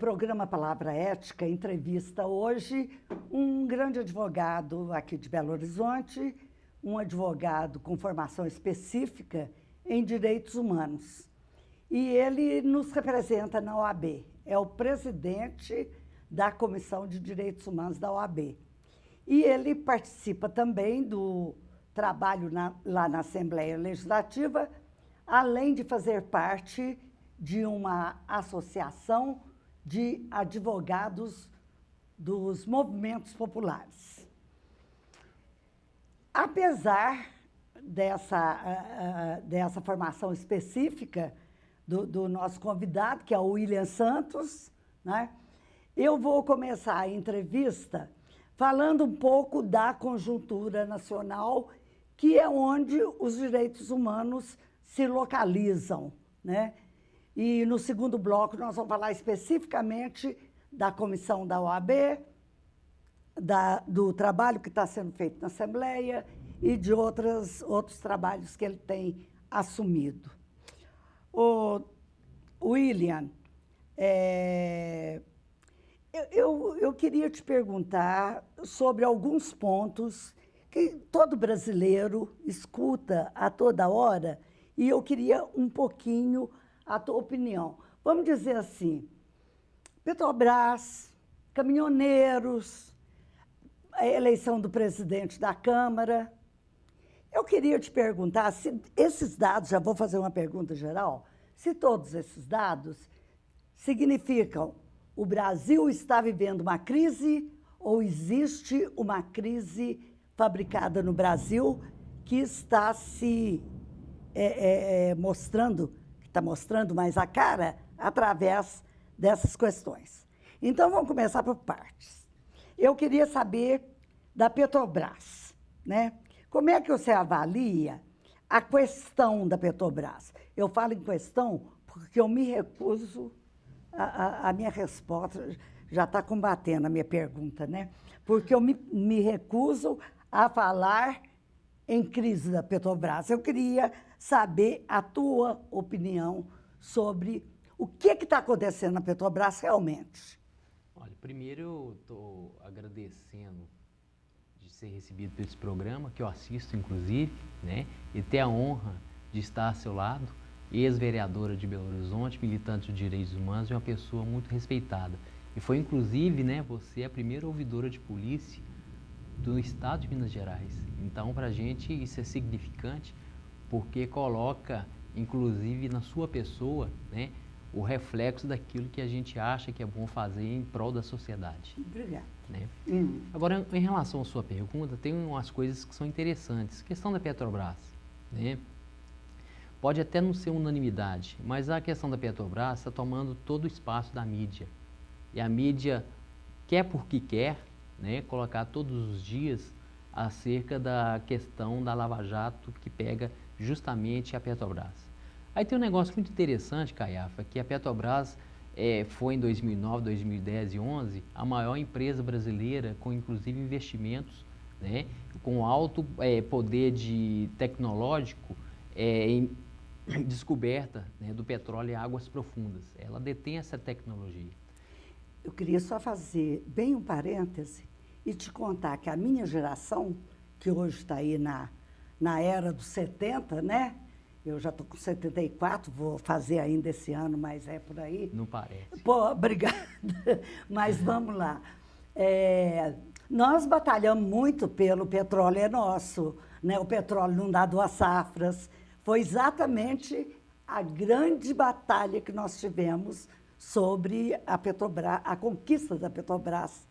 programa Palavra Ética entrevista hoje um grande advogado aqui de Belo Horizonte, um advogado com formação específica em direitos humanos. E ele nos representa na OAB, é o presidente da Comissão de Direitos Humanos da OAB. E ele participa também do trabalho lá na Assembleia Legislativa, além de fazer parte de uma associação de advogados dos movimentos populares. Apesar dessa formação específica do nosso convidado, que é o William Santos, né, eu vou começar a entrevista falando um pouco da conjuntura nacional, que é onde os direitos humanos se localizam, né? E no segundo bloco nós vamos falar especificamente da comissão da OAB, do trabalho que está sendo feito na Assembleia e de outros trabalhos que ele tem assumido. William, eu queria te perguntar sobre alguns pontos que todo brasileiro escuta a toda hora e eu queria um pouquinho a tua opinião. Vamos dizer assim, Petrobras, caminhoneiros, a eleição do presidente da Câmara. Eu queria te perguntar se esses dados, já vou fazer uma pergunta geral, se todos esses dados significam o Brasil está vivendo uma crise ou existe uma crise fabricada no Brasil que está se mostrando mais a cara através dessas questões. Então, vamos começar por partes. Eu queria saber da Petrobras, né? Como é que você avalia a questão da Petrobras? Eu falo em questão porque eu me recuso, a minha resposta já está combatendo a minha pergunta, né? Porque eu me recuso a falar em crise da Petrobras. Eu queria saber a tua opinião sobre o que está acontecendo na Petrobras realmente. Olha, primeiro eu estou agradecendo de ser recebido por esse programa, que eu assisto inclusive, né? E ter a honra de estar ao seu lado, ex-vereadora de Belo Horizonte, militante de direitos humanos e uma pessoa muito respeitada. E foi inclusive, né, você a primeira ouvidora de polícia do estado de Minas Gerais. Então, para a gente isso é significante, porque coloca, inclusive, na sua pessoa, né, o reflexo daquilo que a gente acha que é bom fazer em prol da sociedade. Obrigada. Né? Agora, em relação à sua pergunta, tem umas coisas que são interessantes. Questão da Petrobras, né? Pode até não ser unanimidade, mas a questão da Petrobras está tomando todo o espaço da mídia. E a mídia quer porque quer, né, colocar todos os dias acerca da questão da Lava Jato que pega justamente a Petrobras. Aí tem um negócio muito interessante, Caiafa, que a Petrobras foi em 2009, 2010 e 2011 a maior empresa brasileira com inclusive investimentos, né, com alto poder tecnológico em descoberta, né, do petróleo em águas profundas. Ela detém essa tecnologia. Eu queria só fazer bem um parêntese e te contar que a minha geração, que hoje está aí na era dos 70, né? Eu já estou com 74, vou fazer ainda esse ano, mas é por aí. Não parece. Pô, obrigada. Mas vamos lá. Nós batalhamos muito pelo petróleo é nosso, né? O petróleo não dá 2 safras. Foi exatamente a grande batalha que nós tivemos sobre a Petrobras, a conquista da Petrobras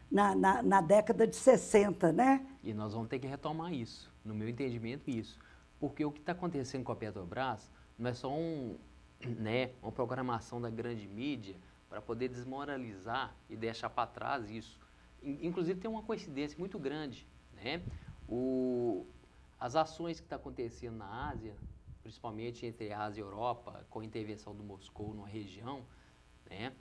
na década de 60, né? E nós vamos ter que retomar isso, no meu entendimento, isso. Porque o que está acontecendo com a Petrobras não é só uma programação da grande mídia para poder desmoralizar e deixar para trás isso. Inclusive tem uma coincidência muito grande, né? As ações que estão acontecendo na Ásia, principalmente entre a Ásia e a Europa, com a intervenção do Moscou numa região, né?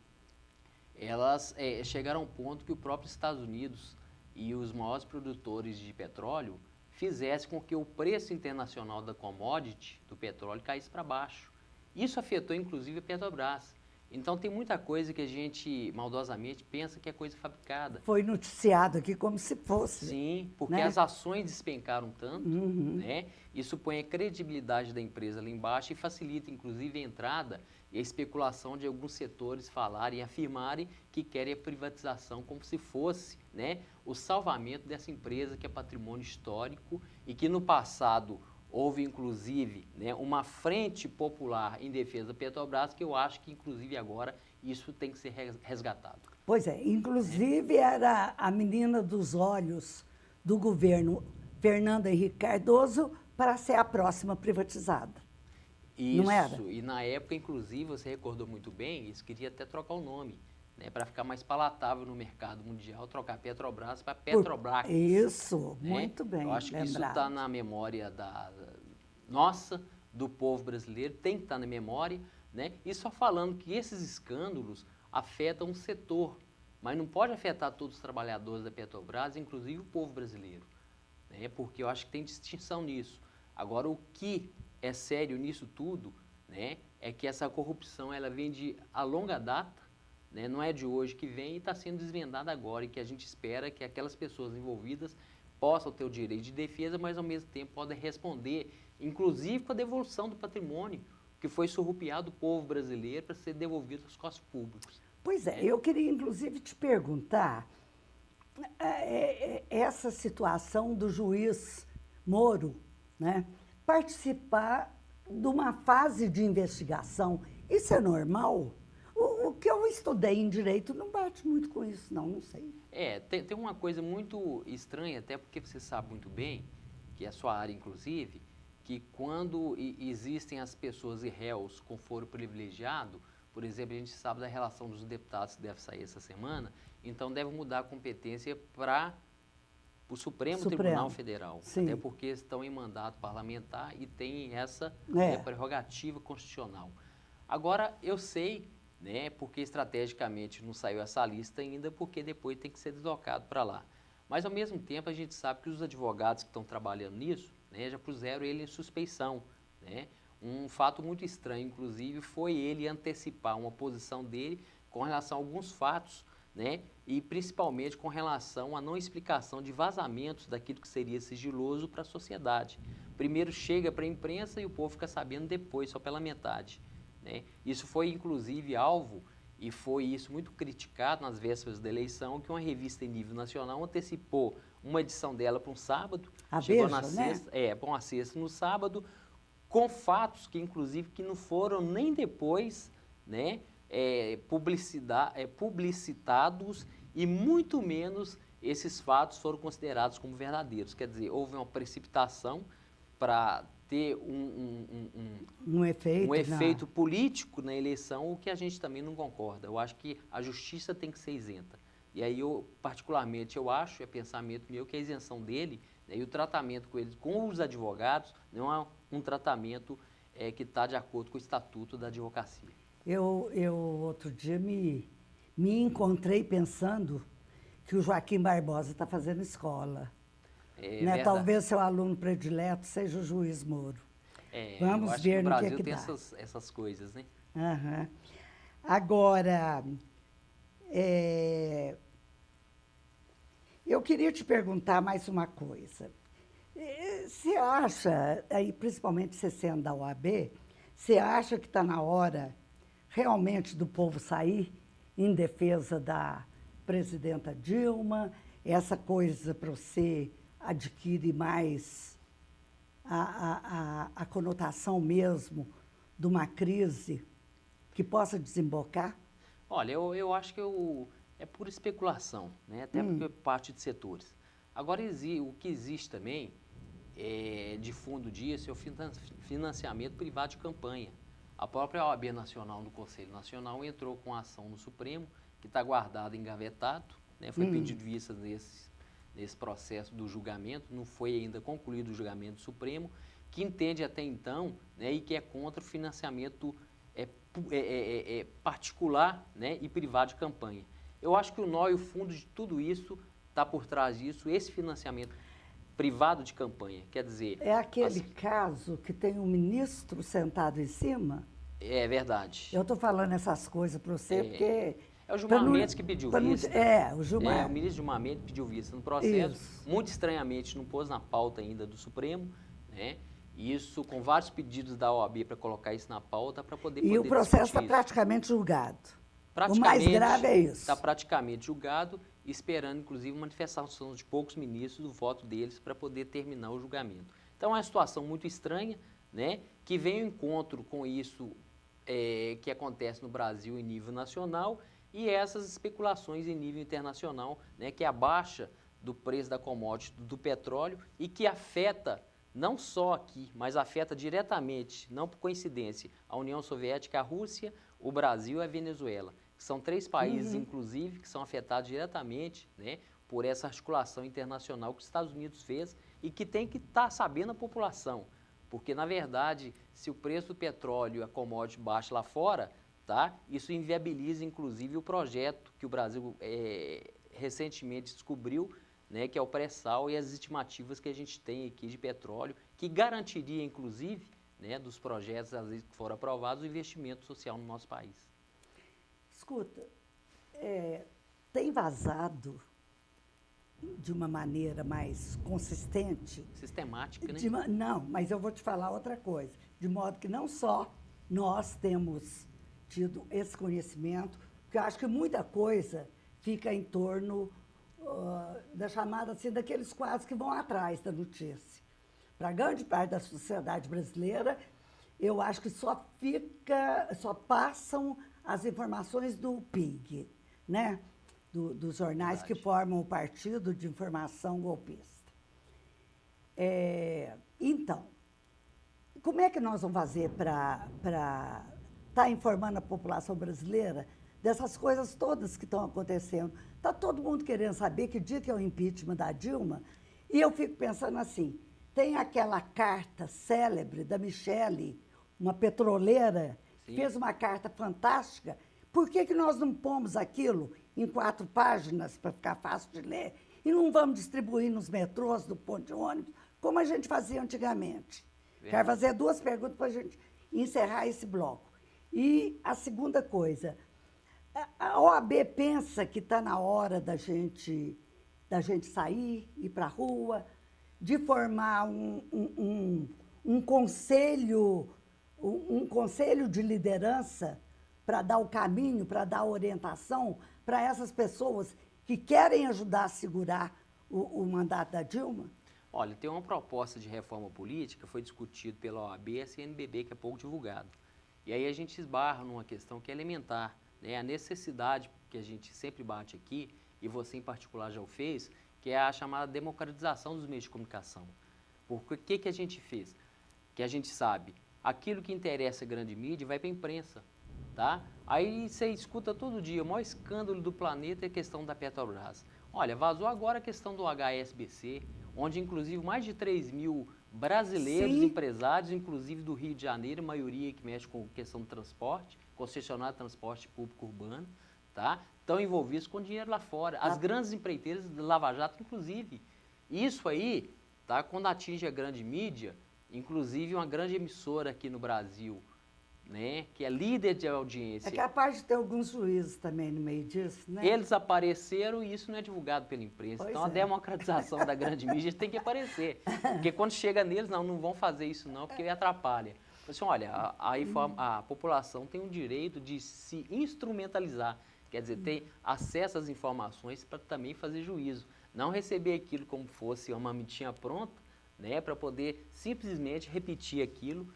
Elas chegaram a um ponto que o próprio Estados Unidos e os maiores produtores de petróleo fizessem com que o preço internacional da commodity, do petróleo, caísse para baixo. Isso afetou, inclusive, a Petrobras. Então tem muita coisa que a gente maldosamente pensa que é coisa fabricada. Foi noticiado aqui como se fosse. Sim, porque né? as ações despencaram tanto, né? Isso põe a credibilidade da empresa lá embaixo e facilita, inclusive, a entrada e a especulação de alguns setores falarem e afirmarem que querem a privatização como se fosse, né, o salvamento dessa empresa que é patrimônio histórico e que no passado houve, inclusive, né, uma frente popular em defesa da Petrobras, que eu acho que, inclusive, agora isso tem que ser resgatado. Pois é, inclusive era a menina dos olhos do governo Fernando Henrique Cardoso para ser a próxima privatizada. Isso, Não era? E na época, inclusive, você recordou muito bem, eles queriam até trocar o nome, né, para ficar mais palatável no mercado mundial, trocar Petrobras para Petrobras. Isso, né? muito bem Eu acho que isso lembrado. está na memória nossa, do povo brasileiro, tem que estar na memória, né? E só falando que esses escândalos afetam um setor, mas não pode afetar todos os trabalhadores da Petrobras, inclusive o povo brasileiro, né? Porque eu acho que tem distinção nisso. Agora, o que é sério nisso tudo, né, é que essa corrupção ela vem de a longa data, né, não é de hoje que vem e está sendo desvendada agora, e que a gente espera que aquelas pessoas envolvidas possam ter o direito de defesa, mas ao mesmo tempo podem responder, inclusive com a devolução do patrimônio que foi surrupiado do povo brasileiro para ser devolvido aos cofres públicos. Pois é, eu queria inclusive te perguntar essa situação do juiz Moro, né, participar de uma fase de investigação. Isso é normal? O que eu estudei em direito não bate muito com isso, não sei. Tem uma coisa muito estranha, até porque você sabe muito bem, que é a sua área inclusive, que quando existem as pessoas e réus com foro privilegiado, por exemplo, a gente sabe da relação dos deputados que deve sair essa semana, então deve mudar a competência para o Supremo Tribunal Federal, Sim. até porque estão em mandato parlamentar e têm essa prerrogativa constitucional. Agora, eu sei, né, porque estrategicamente não saiu essa lista ainda, porque depois tem que ser deslocado para lá. Mas, ao mesmo tempo, a gente sabe que os advogados que estão trabalhando nisso, né, já puseram ele em suspeição, né? Um fato muito estranho, inclusive, foi ele antecipar uma posição dele com relação a alguns fatos, né, e principalmente com relação à não explicação de vazamentos daquilo que seria sigiloso para a sociedade. Primeiro chega para a imprensa e o povo fica sabendo depois, só pela metade, né? Isso foi, inclusive, alvo, e foi isso muito criticado nas vésperas da eleição, que uma revista em nível nacional antecipou uma edição dela para um sábado, chegou na sexta, para uma sexta no sábado, com fatos que, inclusive, que não foram nem depois, né, publicitados, e muito menos esses fatos foram considerados como verdadeiros. Quer dizer, houve uma precipitação para ter um efeito político na eleição, o que a gente também não concorda. Eu acho que a justiça tem que ser isenta. E aí, particularmente, eu acho, é pensamento meu, que a isenção dele, né, e o tratamento com eles, com os advogados, não é um tratamento que está de acordo com o Estatuto da Advocacia. Eu outro dia, me encontrei pensando que o Joaquim Barbosa está fazendo escola. Né? Talvez seu aluno predileto seja o juiz Moro. Vamos eu acho ver que no o Brasil que tem dá. essas coisas, né? Uhum. Agora, eu queria te perguntar mais uma coisa. Você acha, aí, principalmente você sendo da OAB, você acha que está na hora realmente do povo sair em defesa da presidenta Dilma? Essa coisa para você adquire mais a conotação mesmo de uma crise que possa desembocar? Olha, eu acho que é pura especulação, né? Até porque parte de setores. Agora, o que existe também, de fundo disso, é o financiamento privado de campanha. A própria OAB Nacional do Conselho Nacional entrou com a ação no Supremo, que está guardado, engavetado, né? Foi pedido vista nesse processo do julgamento, não foi ainda concluído o julgamento do Supremo, que entende até então, né, e que é contra o financiamento particular, né, e privado de campanha. Eu acho que o nó e o fundo de tudo isso está por trás disso, esse financiamento privado de campanha, quer dizer... É aquele caso que tem um ministro sentado em cima? É verdade. Eu estou falando essas coisas para você porque... É o Gilmar Mendes que pediu vista. O Gilmar. O ministro Gilmar Mendes pediu vista no processo. Isso. Muito estranhamente, não pôs na pauta ainda do Supremo, né? Isso com vários pedidos da OAB para colocar isso na pauta para poder E o processo está discutir praticamente julgado. isso. O mais grave é isso. Está praticamente julgado, esperando, inclusive, manifestação de poucos ministros do voto deles para poder terminar o julgamento. Então, é uma situação muito estranha, né? Que vem ao encontro com isso que acontece no Brasil em nível nacional e essas especulações em nível internacional, né, que é a baixa do preço da commodity do petróleo e que afeta não só aqui, mas afeta diretamente, não por coincidência, a União Soviética, a Rússia, o Brasil e a Venezuela, que são 3 países, inclusive, que são afetados diretamente, né, por essa articulação internacional que os Estados Unidos fez e que tem que estar sabendo a população. Porque, na verdade, se o preço do petróleo e a commodity baixa lá fora, tá, isso inviabiliza, inclusive, o projeto que o Brasil recentemente descobriu, né, que é o pré-sal e as estimativas que a gente tem aqui de petróleo, que garantiria, inclusive, né, dos projetos às vezes, que foram aprovados, o investimento social no nosso país. Escuta, tem vazado de uma maneira mais consistente. Sistemática, né? Não, mas eu vou te falar outra coisa. De modo que não só nós temos tido esse conhecimento, porque eu acho que muita coisa fica em torno da chamada, assim, daqueles quadros que vão atrás da notícia. Para grande parte da sociedade brasileira, eu acho que só passam as informações do PIG, né? Dos jornais Verdade. que formam o Partido de Informação Golpista. Então, como é que nós vamos fazer para estar informando a população brasileira dessas coisas todas que estão acontecendo? Está todo mundo querendo saber que dia que é o impeachment da Dilma, e eu fico pensando assim, tem aquela carta célebre da Michele, uma petroleira, que fez uma carta fantástica. Por que nós não pomos aquilo em 4 páginas para ficar fácil de ler e não vamos distribuir nos metrôs, do ponto de ônibus, como a gente fazia antigamente? Quero fazer 2 perguntas para a gente encerrar esse bloco. E a segunda coisa, a OAB pensa que está na hora da gente sair, ir para a rua, de formar um conselho de liderança para dar o caminho, para dar a orientação para essas pessoas que querem ajudar a segurar o mandato da Dilma? Olha, tem uma proposta de reforma política, foi discutido pela OAB e a CNBB, que é pouco divulgado. E aí a gente esbarra numa questão que é elementar, né? A necessidade que a gente sempre bate aqui, e você em particular já o fez, que é a chamada democratização dos meios de comunicação. Porque o que a gente fez? Que a gente sabe, aquilo que interessa a grande mídia vai para a imprensa. Tá? Aí você escuta todo dia, o maior escândalo do planeta é a questão da Petrobras. Olha, vazou agora a questão do HSBC, onde inclusive mais de 3 mil brasileiros, Sim, empresários, inclusive do Rio de Janeiro, a maioria que mexe com questão do transporte, concessionário de transporte público urbano, tá? Estão envolvidos com dinheiro lá fora. As grandes empreiteiras do Lava Jato, inclusive. Isso aí, tá? Quando atinge a grande mídia, inclusive uma grande emissora aqui no Brasil, né, que é líder de audiência. é capaz de ter alguns juízes também no meio disso, né? Eles apareceram e isso não é divulgado pela imprensa. Pois Então, a democratização da grande mídia tem que aparecer. Porque quando chega neles, não vão fazer isso não, porque atrapalha. Assim, olha, a população tem o direito de se instrumentalizar, quer dizer, ter acesso às informações para também fazer juízo. Não receber aquilo como fosse uma mamitinha pronta, né, para poder simplesmente repetir aquilo,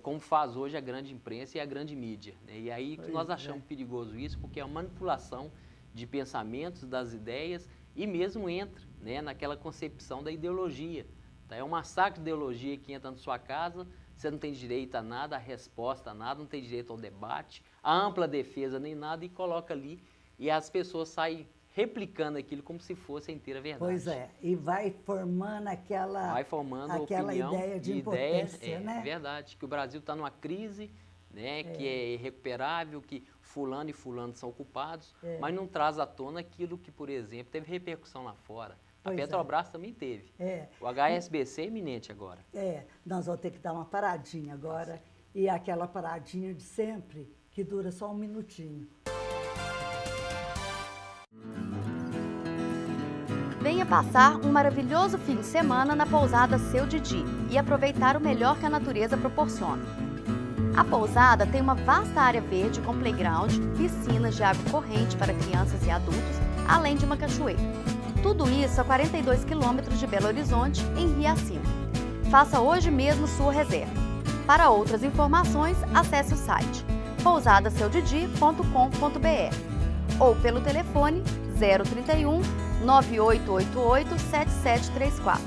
como faz hoje a grande imprensa e a grande mídia. Né? E aí que nós achamos perigoso isso, porque é uma manipulação de pensamentos, das ideias, e mesmo entra, né, naquela concepção da ideologia. Tá? É um massacre de ideologia que entra na sua casa, você não tem direito a nada, a resposta a nada, não tem direito ao debate, a ampla defesa nem nada, e coloca ali, e as pessoas saem replicando aquilo como se fosse a inteira verdade. Pois é, e vai formando aquela opinião, ideia de impotência, né? É verdade, que o Brasil está numa crise, né, que é irrecuperável, que fulano e fulano são culpados, mas não traz à tona aquilo que, por exemplo, teve repercussão lá fora. A Petrobras também teve. O HSBC é iminente agora. Nós vamos ter que dar uma paradinha agora e aquela paradinha de sempre, que dura só um minutinho. Venha passar um maravilhoso fim de semana na pousada Seu Didi e aproveitar o melhor que a natureza proporciona. A pousada tem uma vasta área verde com playground, piscinas de água corrente para crianças e adultos, além de uma cachoeira. Tudo isso a 42 quilômetros de Belo Horizonte, em Rio Acima. Faça hoje mesmo sua reserva. Para outras informações, acesse o site pousadasseudidi.com.br ou pelo telefone 031 9888 7734.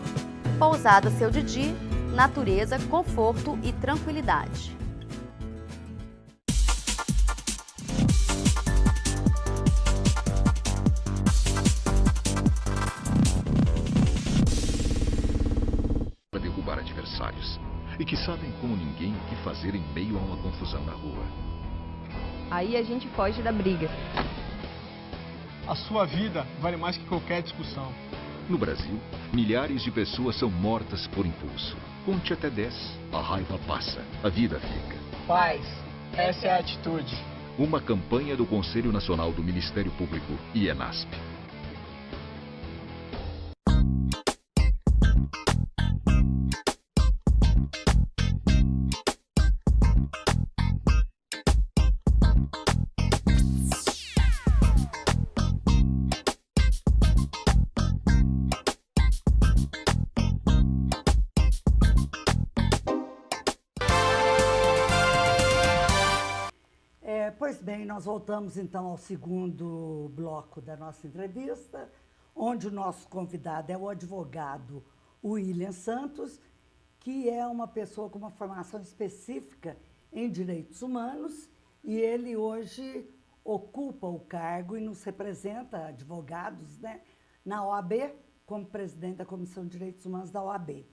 Pousada Seu Didi, natureza, conforto e tranquilidade. Para derrubar adversários e que sabem como ninguém o que fazer em meio a uma confusão na rua. Aí a gente foge da briga. A sua vida vale mais que qualquer discussão. No Brasil, milhares de pessoas são mortas por impulso. Conte até 10. A raiva passa, a vida fica. Paz, essa é a atitude. Uma campanha do Conselho Nacional do Ministério Público e ENASP. Pois bem, nós voltamos então ao segundo bloco da nossa entrevista, onde o nosso convidado é o advogado William Santos, que é uma pessoa com uma formação específica em direitos humanos, e ele hoje ocupa o cargo e nos representa, advogados, né, na OAB, como presidente da Comissão de Direitos Humanos da OAB.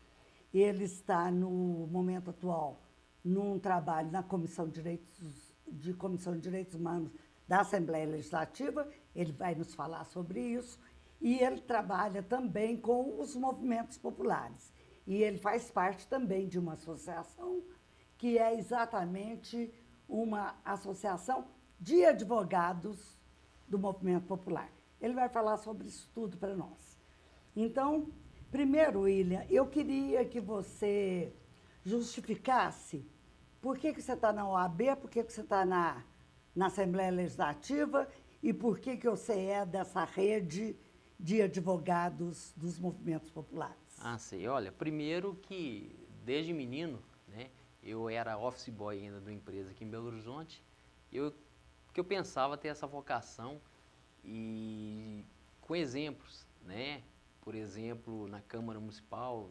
Ele está, no momento atual, num trabalho na Comissão de Direitos Humanos da Assembleia Legislativa, ele vai nos falar sobre isso, e ele trabalha também com os movimentos populares. E ele faz parte também de uma associação que é exatamente uma associação de advogados do movimento popular. Ele vai falar sobre isso tudo para nós. Então, primeiro, William, eu queria que você justificasse por que você está na OAB, por que você está na Assembleia Legislativa e por que você é dessa rede de advogados dos movimentos populares. Sei. Olha, primeiro que desde menino, né, eu era office boy ainda de uma empresa aqui em Belo Horizonte, que eu pensava ter essa vocação e com exemplos, né? Por exemplo, na Câmara Municipal,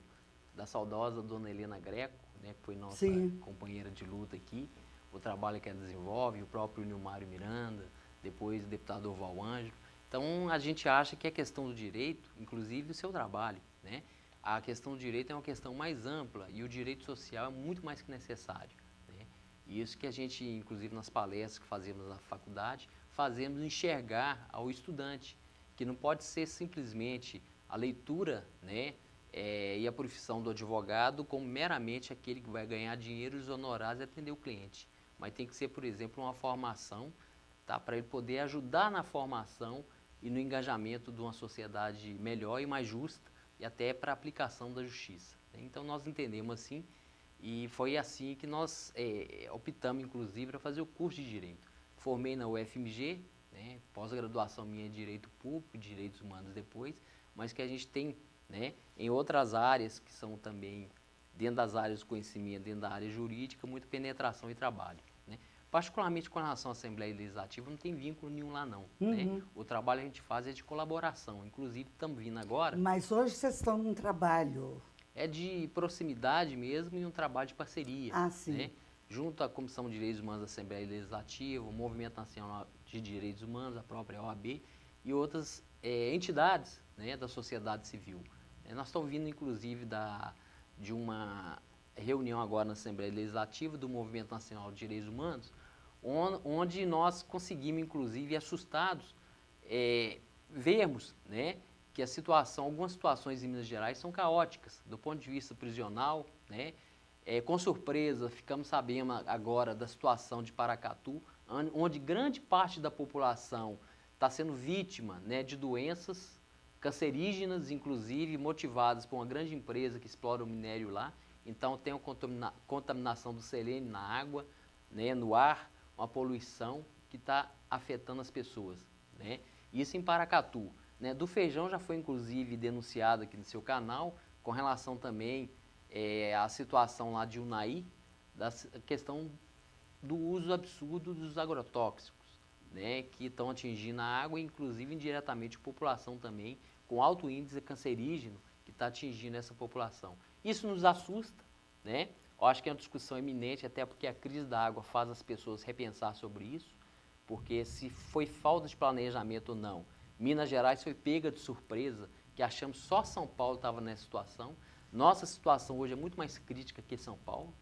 da saudosa Dona Helena Greco, né, que foi nossa companheira de luta aqui, o trabalho que ela desenvolve, o próprio Nilmário Miranda, depois o deputado Orval Ângelo. Então, a gente acha que a questão do direito, inclusive o seu trabalho, né, a questão do direito é uma questão mais ampla e o direito social é muito mais que necessário, né? E isso que a gente, inclusive nas palestras que fazemos na faculdade, fazemos enxergar ao estudante, que não pode ser simplesmente a leitura, né, e a profissão do advogado como meramente aquele que vai ganhar dinheiro, os honorários e atender o cliente. Mas tem que ser, por exemplo, uma formação, tá, para ele poder ajudar na formação e no engajamento de uma sociedade melhor e mais justa e até para a aplicação da justiça. Então, nós entendemos assim e foi assim que nós optamos, inclusive, para fazer o curso de Direito. Formei na UFMG, né, pós-graduação minha em Direito Público e Direitos Humanos depois, mas que a gente tem, né, em outras áreas que são também, dentro das áreas do conhecimento, dentro da área jurídica, muita penetração e trabalho, né? Particularmente com relação à Assembleia Legislativa, não tem vínculo nenhum lá não, né? O trabalho que a gente faz é de colaboração, inclusive estamos vindo agora... Mas hoje vocês estão num trabalho... É de proximidade mesmo e um trabalho de parceria, né? Junto à Comissão de Direitos Humanos da Assembleia Legislativa, o Movimento Nacional de Direitos Humanos, a própria OAB e outras entidades, né, da sociedade civil. Nós estamos vindo, inclusive, de uma reunião agora na Assembleia Legislativa do Movimento Nacional de Direitos Humanos, onde nós conseguimos, inclusive, assustados, vermos, né, que algumas situações em Minas Gerais são caóticas, do ponto de vista prisional, né, Com surpresa, ficamos sabendo agora da situação de Paracatu, onde grande parte da população está sendo vítima, né, de doenças cancerígenas, inclusive motivadas por uma grande empresa que explora o minério lá. Então tem a contaminação do selênio na água, né, no ar, uma poluição que está afetando as pessoas, né? Isso em Paracatu, né? Do Feijão já foi inclusive denunciado aqui no seu canal, com relação também à situação lá de Unai, da questão do uso absurdo dos agrotóxicos, né? Que estão atingindo a água e inclusive indiretamente a população também, com alto índice cancerígeno que está atingindo essa população. Isso nos assusta, né? Eu acho que é uma discussão iminente, até porque a crise da água faz as pessoas repensar sobre isso, porque se foi falta de planejamento ou não, Minas Gerais foi pega de surpresa, que achamos só São Paulo estava nessa situação. Nossa situação hoje é muito mais crítica que São Paulo.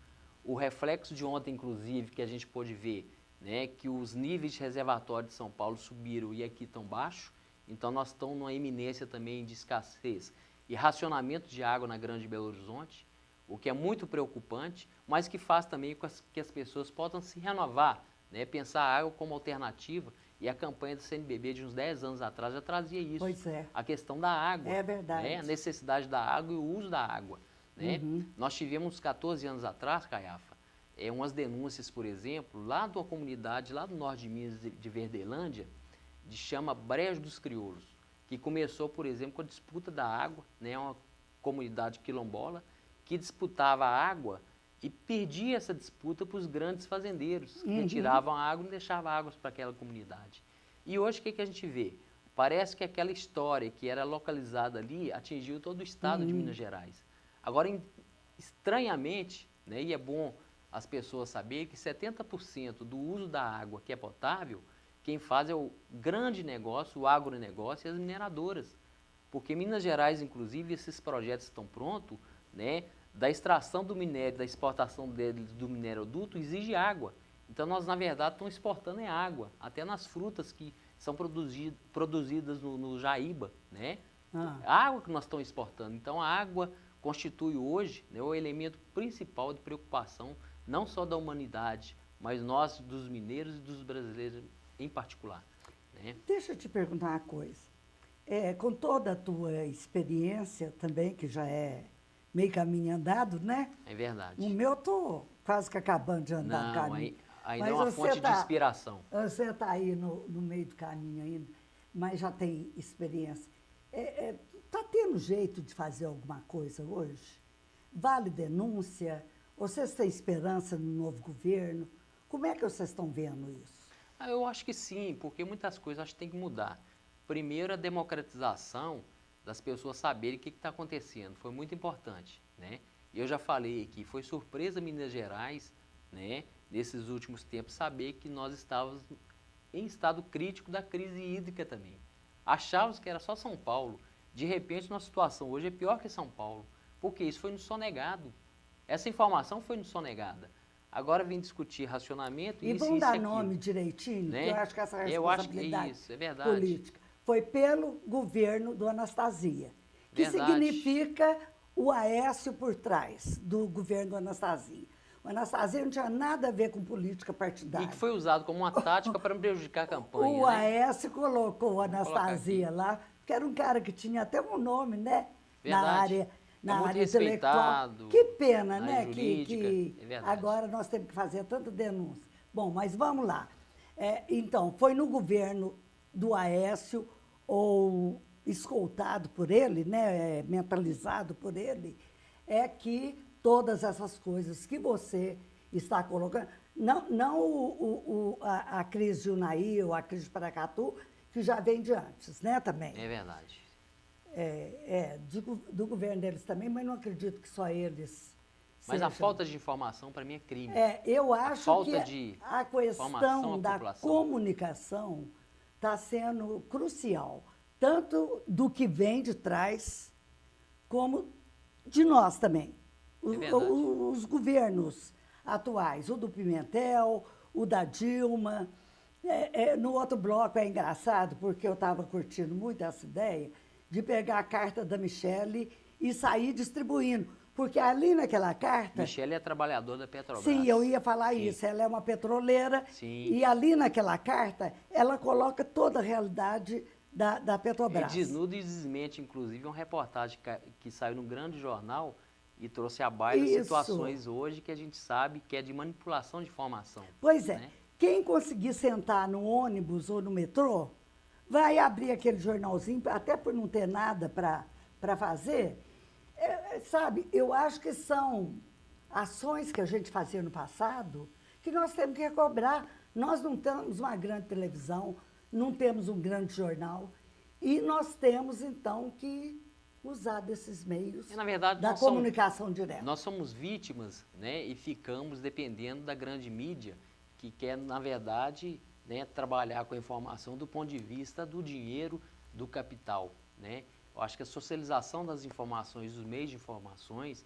O reflexo de ontem, inclusive, que a gente pôde ver, né, que os níveis de reservatório de São Paulo subiram e aqui estão baixos, então nós estamos numa iminência também de escassez e racionamento de água na Grande Belo Horizonte, o que é muito preocupante, mas que faz também com que as pessoas possam se renovar, né? Pensar a água como alternativa, e a campanha do CNBB de uns 10 anos atrás já trazia isso. Pois é. A questão da água. É verdade. Né? A necessidade da água e o uso da água. Né? Nós tivemos 14 anos atrás, Caiafa, umas denúncias, por exemplo, lá de uma comunidade, lá do norte de Minas, de Verdelândia, de chama Brejo dos Crioulos, que começou, por exemplo, com a disputa da água, né? Uma comunidade quilombola, que disputava a água e perdia essa disputa para os grandes fazendeiros, que retiravam a água e não deixavam águas para aquela comunidade. E hoje o que a gente vê? Parece que aquela história que era localizada ali atingiu todo o estado de Minas Gerais. Agora, estranhamente, né, e é bom as pessoas saberem que 70% do uso da água que é potável, quem faz é o grande negócio, o agronegócio e as mineradoras. Porque Minas Gerais, inclusive, esses projetos estão prontos, né, da extração do minério, da exportação deles do minério-duto, exige água. Então, nós, na verdade, estamos exportando água, até nas frutas que são produzidas no Jaíba, né? A água que nós estamos exportando. Então, a água constitui hoje, né, o elemento principal de preocupação, não só da humanidade, mas nós, dos mineiros e dos brasileiros em particular. Né? Deixa eu te perguntar uma coisa. Com toda a tua experiência também, que já é meio caminho andado, né? É verdade. O meu estou quase que acabando de andar o caminho. Ainda é uma fonte de inspiração. Você está aí no meio do caminho ainda, mas já tem experiência. Está tendo jeito de fazer alguma coisa hoje? Vale denúncia? Vocês têm esperança no novo governo? Como é que vocês estão vendo isso? Eu acho que sim, porque muitas coisas acho que tem que mudar. Primeiro, a democratização das pessoas saberem o que está acontecendo. Foi muito importante, né? Eu já falei aqui, foi surpresa Minas Gerais, né, nesses últimos tempos, saber que nós estávamos em estado crítico da crise hídrica também. Achávamos que era só São Paulo. De repente, nossa situação hoje é pior que São Paulo, porque isso foi nos sonegado. Essa informação foi nos sonegada. Agora vem discutir racionamento e isso, vão dar aquilo, nome direitinho, né? Que eu acho que essa Eu acho que responsabilidade é isso, é verdade. política foi pelo governo do Anastasia, que Verdade. significa o Aécio por trás do governo do Anastasia. O Anastasia não tinha nada a ver com política partidária. E que foi usado como uma tática para prejudicar a campanha. O né? Aécio colocou o Anastasia lá, que era um cara que tinha até um nome, né? Verdade. Na muito área intelectual. respeitado, Que pena, na né? jurídica, é verdade. Agora nós temos que fazer tanta denúncia. Bom, mas vamos lá. Então, foi no governo do Aécio, ou escoltado por ele, né? Mentalizado por ele, que todas essas coisas que você está colocando, não a crise de Unai ou a crise de Paracatu, que já vem de antes, né, também. É verdade. Do governo deles também, mas não acredito que só eles Mas a sejam. falta de informação, para mim, é crime. Eu acho falta que de a informação questão à da população. comunicação está sendo crucial, tanto do que vem de trás, como de nós também. verdade. Os governos atuais, o do Pimentel, o da Dilma. No outro bloco é engraçado, porque eu estava curtindo muito essa ideia de pegar a carta da Michelle e sair distribuindo. Porque ali naquela carta... Michele é trabalhadora da Petrobras. Sim, eu ia falar Sim. isso. Ela é uma petroleira. Sim. E ali naquela carta, ela coloca toda a realidade da É Petrobras. desnuda e desmente, inclusive, uma reportagem que saiu num grande jornal e trouxe à baila Isso. situações hoje que a gente sabe que é de manipulação de informação. Pois é. né? Quem conseguir sentar no ônibus ou no metrô, vai abrir aquele jornalzinho, até por não ter nada para fazer. Sabe, eu acho que são ações que a gente fazia no passado que nós temos que recobrar. Nós não temos uma grande televisão, não temos um grande jornal, e nós temos, então, que usar desses meios Na verdade, da nós somos- comunicação direta. Nós somos vítimas, né, e ficamos dependendo da grande mídia, que quer, na verdade, né, trabalhar com a informação do ponto de vista do dinheiro, do capital. Né? Eu acho que a socialização das informações, dos meios de informações,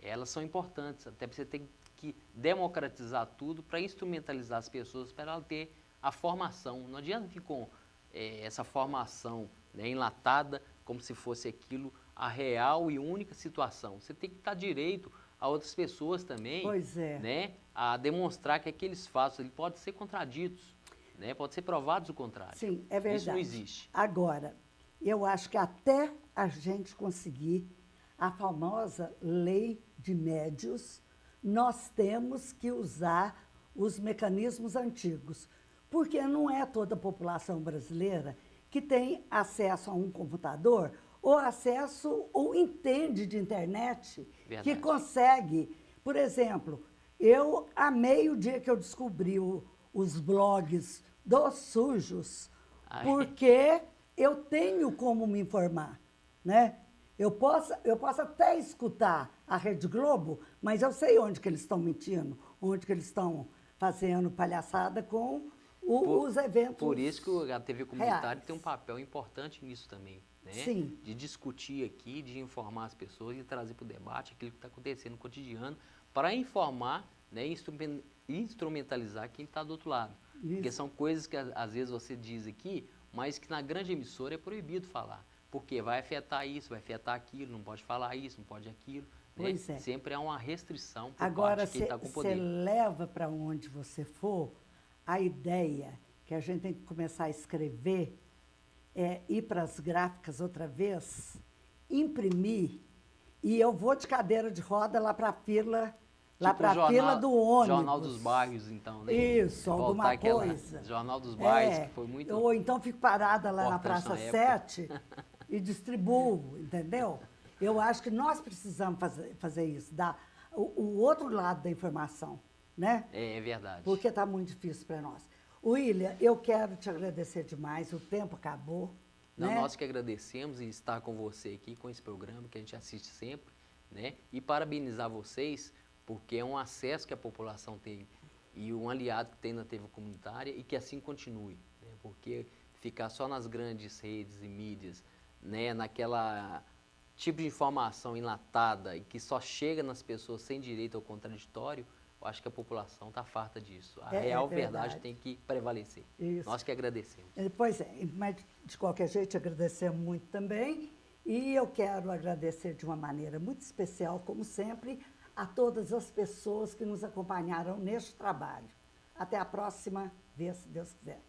elas são importantes, até porque você tem que democratizar tudo para instrumentalizar as pessoas, para ela ter a formação. Não adianta vir com essa formação, né, enlatada, como se fosse aquilo a real e única situação. Você tem que dar direito a outras pessoas também, Pois é. né, a demonstrar que aqueles fatos ele podem ser contraditos, né, pode ser provados o contrário. Sim, é verdade. Isso não existe. Agora, eu acho que até a gente conseguir a famosa lei de médios, nós temos que usar os mecanismos antigos, porque não é toda a população brasileira que tem acesso a um computador ou acesso ou entende de internet, Verdade. que consegue. Por exemplo, eu amei o dia que eu descobri os blogs dos sujos, Ai. porque eu tenho como me informar, né? Eu posso até escutar a Rede Globo, mas eu sei onde que eles estão mentindo, onde que eles estão fazendo palhaçada com os eventos. Por isso que a TV comunitária reais. tem um papel importante nisso também. Né? Sim. De discutir aqui, de informar as pessoas e trazer para o debate aquilo que está acontecendo no cotidiano, para informar, né, e instrumentalizar quem está do outro lado. Isso. Porque são coisas que às vezes você diz aqui, mas que na grande emissora é proibido falar. Porque vai afetar isso, vai afetar aquilo, não pode falar isso, não pode aquilo. Né? Pois é. Sempre há uma restrição por Agora, parte de quem está com você poder. leva para onde você for a ideia que a gente tem que começar a escrever, ir para as gráficas outra vez, imprimir, e eu vou de cadeira de roda lá para a fila, lá Tipo para a fila do ônibus. Jornal dos Bairros, então, né? Isso, Voltar alguma àquela coisa. Jornal dos Bairros, que foi muito... Ou então fico parada lá na importante Praça na época. 7 e distribuo, entendeu? Eu acho que nós precisamos fazer isso, dar o outro lado da informação, né? É verdade. Porque está muito difícil para nós. William, eu quero te agradecer demais, o tempo acabou. Não, né? nós que agradecemos em estar com você aqui, com esse programa que a gente assiste sempre, né? E parabenizar vocês, porque é um acesso que a população tem e um aliado que tem na TV comunitária e que assim continue, né? Porque ficar só nas grandes redes e mídias, né? Naquela tipo de informação enlatada e que só chega nas pessoas sem direito ao contraditório, eu acho que a população está farta disso. A real verdade tem que prevalecer. Isso. Nós que agradecemos. Pois é, mas de qualquer jeito, agradecemos muito também. E eu quero agradecer de uma maneira muito especial, como sempre, a todas as pessoas que nos acompanharam neste trabalho. Até a próxima vez, se Deus quiser.